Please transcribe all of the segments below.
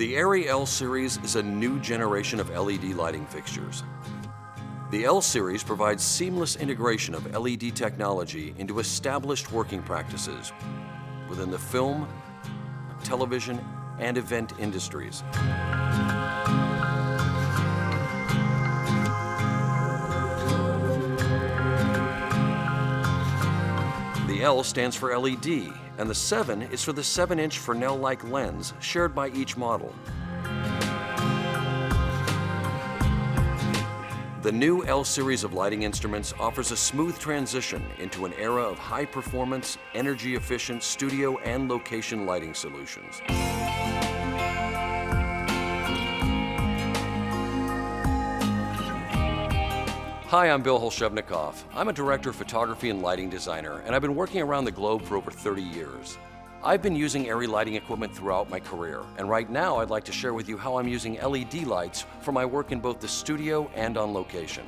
The Arri L Series is a new generation of LED lighting fixtures. The L Series provides seamless integration of LED technology into established working practices within the film, television, and event industries. The L stands for LED, and the 7 is for the 7-inch Fresnel-like lens shared by each model. The new L series of lighting instruments offers a smooth transition into an era of high-performance, energy-efficient studio and location lighting solutions. Hi, I'm Bill Hovshelnikov. I'm a director of photography and lighting designer, and I've been working around the globe for over 30 years. I've been using ARRI lighting equipment throughout my career, and right now I'd like to share with you how I'm using LED lights for my work in both the studio and on location.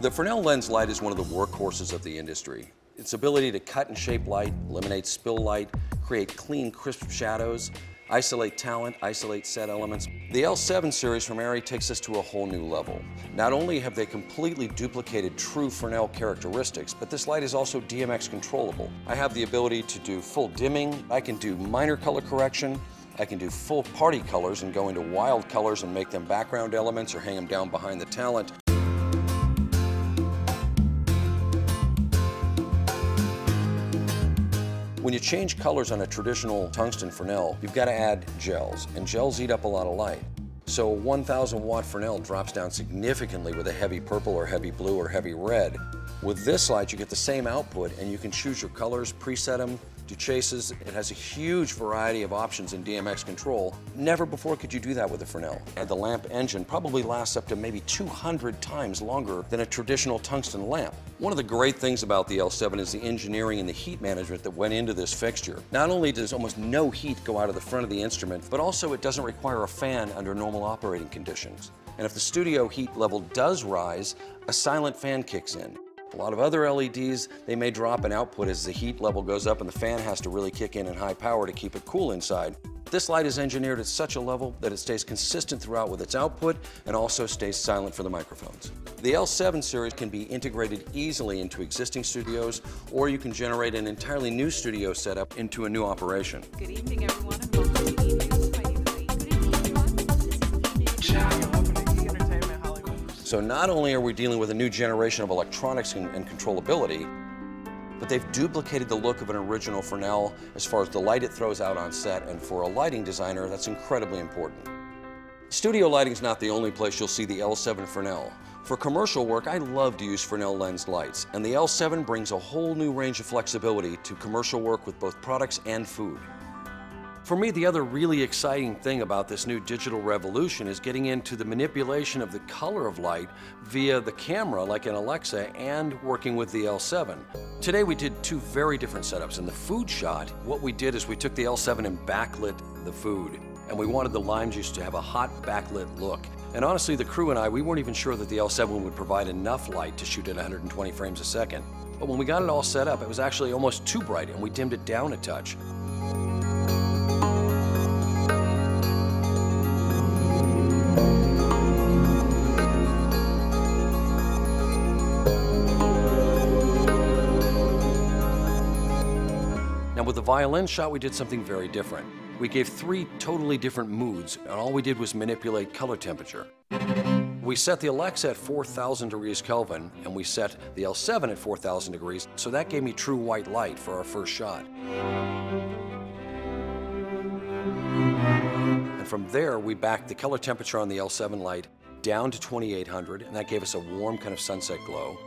The Fresnel lens light is one of the workhorses of the industry. Its ability to cut and shape light, eliminate spill light, create clean, crisp shadows, isolate talent, isolate set elements. The L7 series from ARRI takes us to a whole new level. Not only have they completely duplicated true Fresnel characteristics, but this light is also DMX controllable. I have the ability to do full dimming, I can do minor color correction, I can do full party colors and go into wild colors and make them background elements or hang them down behind the talent. When you change colors on a traditional tungsten Fresnel, you've got to add gels, and gels eat up a lot of light. So a 1,000 watt Fresnel drops down significantly with a heavy purple or heavy blue or heavy red. With this light, you get the same output, and you can choose your colors, preset them, do chases. It has a huge variety of options in DMX control. Never before could you do that with a Fresnel. And the lamp engine probably lasts up to maybe 200 times longer than a traditional tungsten lamp. One of the great things about the L7 is the engineering and the heat management that went into this fixture. Not only does almost no heat go out of the front of the instrument, but also it doesn't require a fan under normal operating conditions. And if the studio heat level does rise, a silent fan kicks in. A lot of other LEDs, they may drop in output as the heat level goes up and the fan has to really kick in high power to keep it cool inside. This light is engineered at such a level that it stays consistent throughout with its output and also stays silent for the microphones. The L7 series can be integrated easily into existing studios, or you can generate an entirely new studio setup into a new operation. Good evening, everyone, and welcome to Evenings. My name is Lee. Good evening, everyone. This is Evening. Welcome to E! Entertainment Hollywood. So not only are we dealing with a new generation of electronics and controllability, but they've duplicated the look of an original Fresnel as far as the light it throws out on set, and for a lighting designer, that's incredibly important. Studio lighting is not the only place you'll see the L7 Fresnel. For commercial work, I love to use Fresnel lens lights, and the L7 brings a whole new range of flexibility to commercial work with both products and food. For me, the other really exciting thing about this new digital revolution is getting into the manipulation of the color of light via the camera, like an Alexa, and working with the L7. Today we did two very different setups. In the food shot, what we did is we took the L7 and backlit the food, and we wanted the lime juice to have a hot backlit look. And honestly, the crew and I, we weren't even sure that the L7 would provide enough light to shoot at 120 frames a second. But when we got it all set up, it was actually almost too bright, and we dimmed it down a touch. Now with the violin shot, we did something very different. We gave 3 totally different moods, and all we did was manipulate color temperature. We set the Alexa at 4,000 degrees Kelvin, and we set the L7 at 4,000 degrees, so that gave me true white light for our first shot. And from there, we backed the color temperature on the L7 light down to 2,800, and that gave us a warm kind of sunset glow.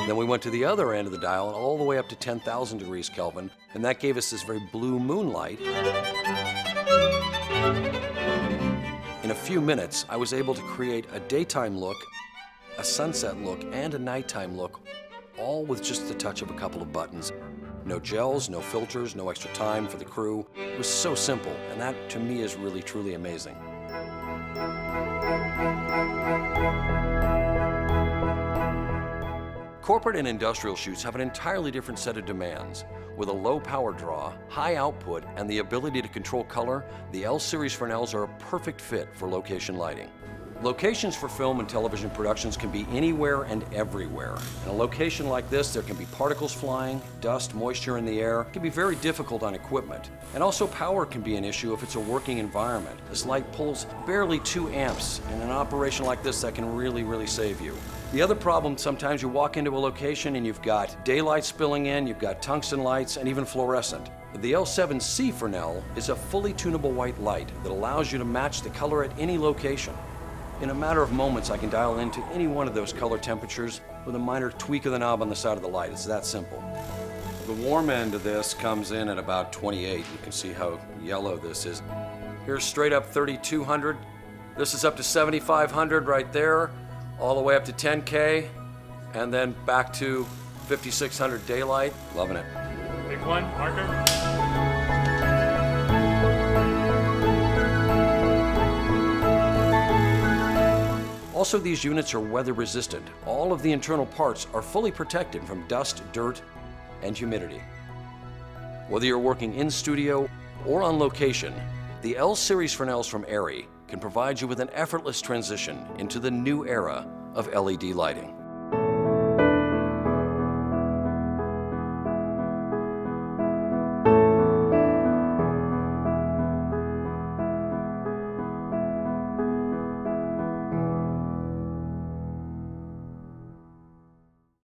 Then we went to the other end of the dial and all the way up to 10,000 degrees Kelvin, and that gave us this very blue moonlight. In a few minutes, I was able to create a daytime look, a sunset look, and a nighttime look, all with just the touch of a couple of buttons. No gels, no filters, no extra time for the crew. It was so simple, and that to me is really, truly amazing. Corporate and industrial shoots have an entirely different set of demands. With a low power draw, high output, and the ability to control color, the L Series Fresnels are a perfect fit for location lighting. Locations for film and television productions can be anywhere and everywhere. In a location like this, there can be particles flying, dust, moisture in the air. It can be very difficult on equipment. And also power can be an issue if it's a working environment. This light pulls barely 2 amps. In an operation like this, that can really save you. The other problem, sometimes you walk into a location and you've got daylight spilling in, you've got tungsten lights, and even fluorescent. The L7C Fresnel is a fully tunable white light that allows you to match the color at any location. In a matter of moments, I can dial into any one of those color temperatures with a minor tweak of the knob on the side of the light. It's that simple. The warm end of this comes in at about 28. You can see how yellow this is. Here's straight up 3200. This is up to 7500 right there, all the way up to 10K, and then back to 5600 daylight. Loving it. Big one, marker. Also, these units are weather resistant. All of the internal parts are fully protected from dust, dirt, and humidity. Whether you're working in studio or on location, the L Series Fresnels from Arri can provide you with an effortless transition into the new era of LED lighting.